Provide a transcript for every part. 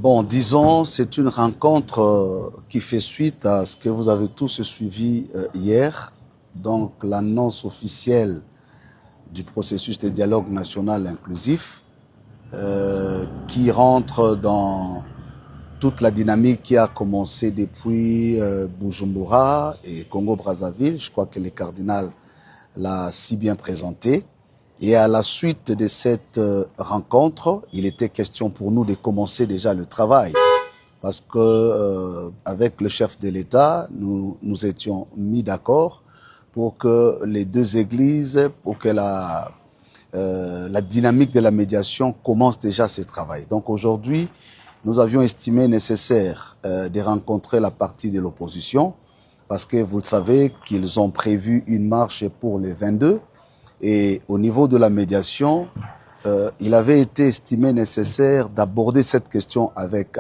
Bon, disons, c'est une rencontre qui fait suite à ce que vous avez tous suivi hier, donc l'annonce officielle du processus de dialogue national inclusif qui rentre dans toute la dynamique qui a commencé depuis Bujumbura et Congo-Brazzaville. Je crois que le cardinal l'a si bien présenté. Et à la suite de cette rencontre, il était question pour nous de commencer déjà le travail. Parce que avec le chef de l'État, nous étions mis d'accord pour que les deux églises, pour que la dynamique de la médiation commence déjà ce travail. Donc aujourd'hui, nous avions estimé nécessaire de rencontrer la partie de l'opposition, parce que vous le savez qu'ils ont prévu une marche pour les 22. Et au niveau de la médiation, il avait été estimé nécessaire d'aborder cette question avec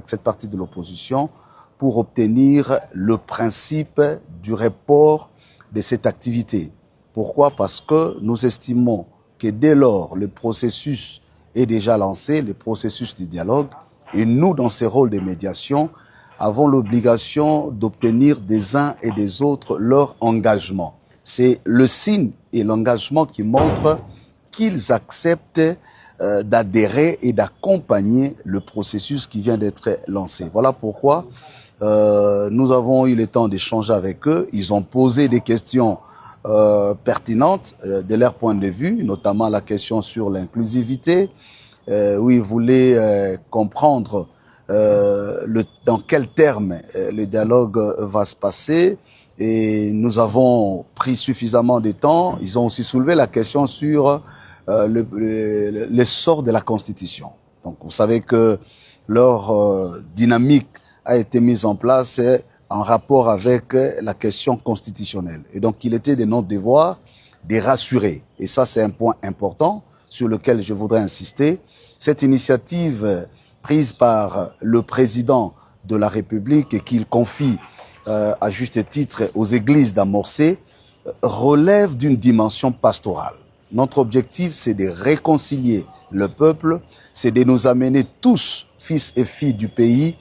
cette partie de l'opposition pour obtenir le principe du report de cette activité. Pourquoi? Parce que nous estimons que dès lors, le processus est déjà lancé, le processus du dialogue, et nous, dans ces rôles de médiation, avons l'obligation d'obtenir des uns et des autres leur engagement. C'est le signe et l'engagement qui montrent qu'ils acceptent d'adhérer et d'accompagner le processus qui vient d'être lancé. Voilà pourquoi nous avons eu le temps d'échanger avec eux. Ils ont posé des questions pertinentes de leur point de vue, notamment la question sur l'inclusivité, où ils voulaient comprendre dans quels termes le dialogue va se passer. Et nous avons pris suffisamment de temps. Ils ont aussi soulevé la question sur le sort de la Constitution. Donc vous savez que leur dynamique a été mise en place en rapport avec la question constitutionnelle. Et donc il était de notre devoir de rassurer. Et ça c'est un point important sur lequel je voudrais insister. Cette initiative prise par le président de la République et qu'il confie à juste titre aux églises d'amorcer, relève d'une dimension pastorale. Notre objectif, c'est de réconcilier le peuple, c'est de nous amener tous, fils et filles du pays,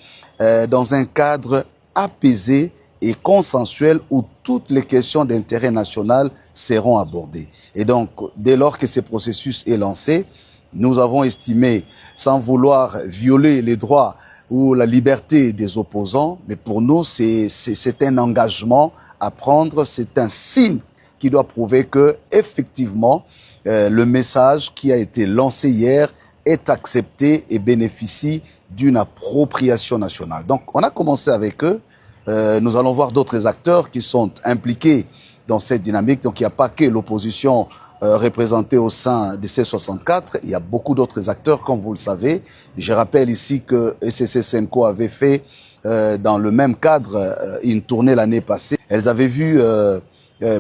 dans un cadre apaisé et consensuel où toutes les questions d'intérêt national seront abordées. Et donc, dès lors que ce processus est lancé, nous avons estimé, sans vouloir violer les droits ou la liberté des opposants, mais pour nous, c'est un engagement à prendre, c'est un signe qui doit prouver que, effectivement, le message qui a été lancé hier est accepté et bénéficie d'une appropriation nationale. Donc, on a commencé avec eux. Nous allons voir d'autres acteurs qui sont impliqués dans cette dynamique. Donc, il n'y a pas que l'opposition représentée au sein de C64. Il y a beaucoup d'autres acteurs, comme vous le savez. Je rappelle ici que SCC Senko avait fait, dans le même cadre, une tournée l'année passée. Elles avaient vu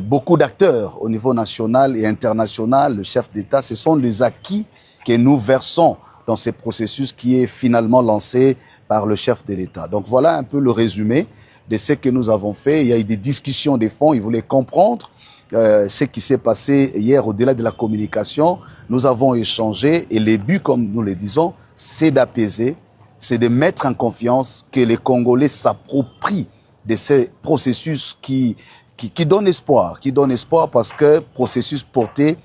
beaucoup d'acteurs au niveau national et international. Le chef d'État, ce sont les acquis que nous versons dans ce processus qui est finalement lancé par le chef de l'État. Donc voilà un peu le résumé de ce que nous avons fait. Il y a eu des discussions des fonds, ils voulaient comprendre ce qui s'est passé hier au-delà de la communication. Nous avons échangé et le but, comme nous le disons, c'est d'apaiser, c'est de mettre en confiance que les Congolais s'approprient de ces processus qui donnent espoir, parce que processus porté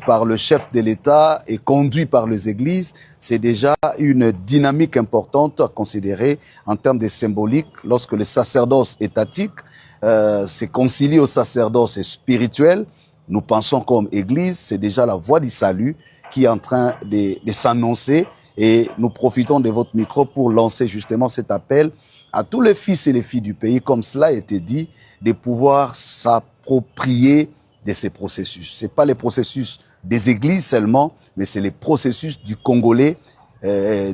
par le chef de l'État et conduit par les églises, c'est déjà une dynamique importante à considérer en termes de symbolique lorsque le sacerdoce étatique se concilie au sacerdoce spirituel. Nous pensons comme Église, c'est déjà la voie du salut qui est en train de s'annoncer et nous profitons de votre micro pour lancer justement cet appel à tous les fils et les filles du pays, comme cela a été dit, de pouvoir s'approprier de ces processus. Ce n'est pas les processus des églises seulement, mais c'est les processus du Congolais,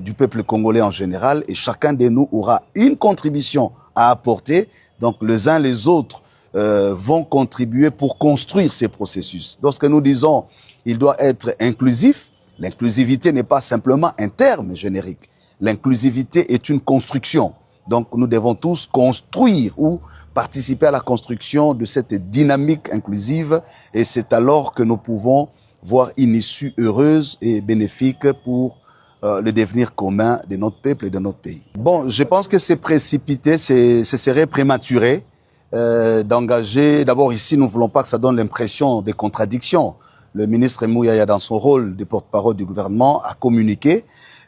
du peuple congolais en général, et chacun de nous aura une contribution à apporter. Donc les uns les autres vont contribuer pour construire ces processus. Lorsque nous disons il doit être inclusif, l'inclusivité n'est pas simplement un terme générique. L'inclusivité est une construction. Donc nous devons tous construire ou participer à la construction de cette dynamique inclusive et c'est alors que nous pouvons voir une issue heureuse et bénéfique pour le devenir commun de notre peuple et de notre pays. Bon, je pense que c'est précipité, ce serait prématuré d'engager. D'abord ici, nous ne voulons pas que ça donne l'impression des contradictions. Le ministre Mouyaya, dans son rôle de porte-parole du gouvernement, a communiqué.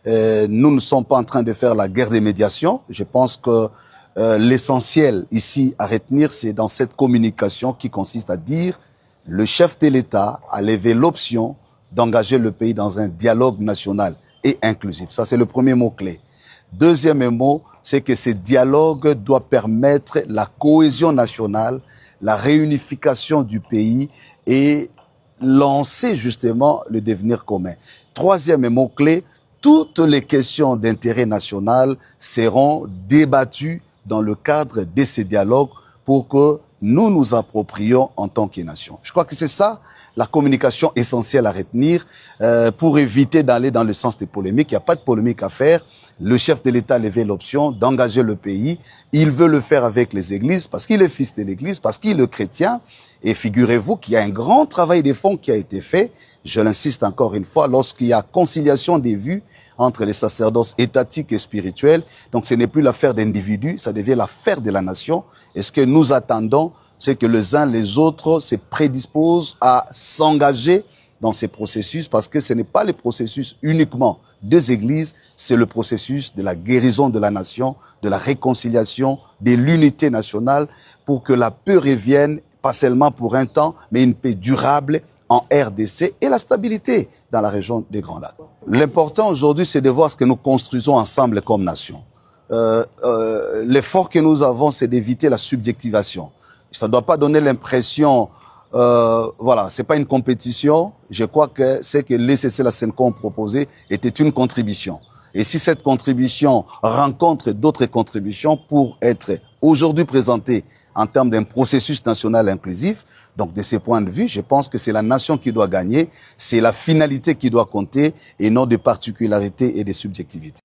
Nous ne sommes pas en train de faire la guerre des médiations. Je pense que l'essentiel ici à retenir, c'est dans cette communication qui consiste à dire le chef de l'État a levé l'option d'engager le pays dans un dialogue national et inclusif. Ça, c'est le premier mot-clé. Deuxième mot, c'est que ce dialogue doit permettre la cohésion nationale, la réunification du pays et lancer justement le devenir commun. Troisième mot-clé, toutes les questions d'intérêt national seront débattues dans le cadre de ces dialogues pour que nous nous approprions en tant que nation. Je crois que c'est ça la communication essentielle à retenir pour éviter d'aller dans le sens des polémiques. Il n'y a pas de polémique à faire. Le chef de l'État a levé l'option d'engager le pays. Il veut le faire avec les églises parce qu'il est fils de l'église, parce qu'il est chrétien. Et figurez-vous qu'il y a un grand travail de fond qui a été fait. Je l'insiste encore une fois, lorsqu'il y a conciliation des vues entre les sacerdoces étatiques et spirituels. Donc ce n'est plus l'affaire d'individus, ça devient l'affaire de la nation. Et ce que nous attendons, c'est que les uns les autres se prédisposent à s'engager dans ces processus, parce que ce n'est pas le processus uniquement des églises, c'est le processus de la guérison de la nation, de la réconciliation, de l'unité nationale, pour que la paix revienne, pas seulement pour un temps, mais une paix durable en RDC et la stabilité dans la région des Grands Lacs. L'important aujourd'hui, c'est de voir ce que nous construisons ensemble comme nation. L'effort que nous avons, c'est d'éviter la subjectivation. Ça ne doit pas donner l'impression, voilà, c'est pas une compétition. Je crois que ce que l'ECC, la CENCOM proposait était une contribution. Et si cette contribution rencontre d'autres contributions pour être aujourd'hui présentée en termes d'un processus national inclusif, donc de ce point de vue, je pense que c'est la nation qui doit gagner, c'est la finalité qui doit compter et non des particularités et des subjectivités.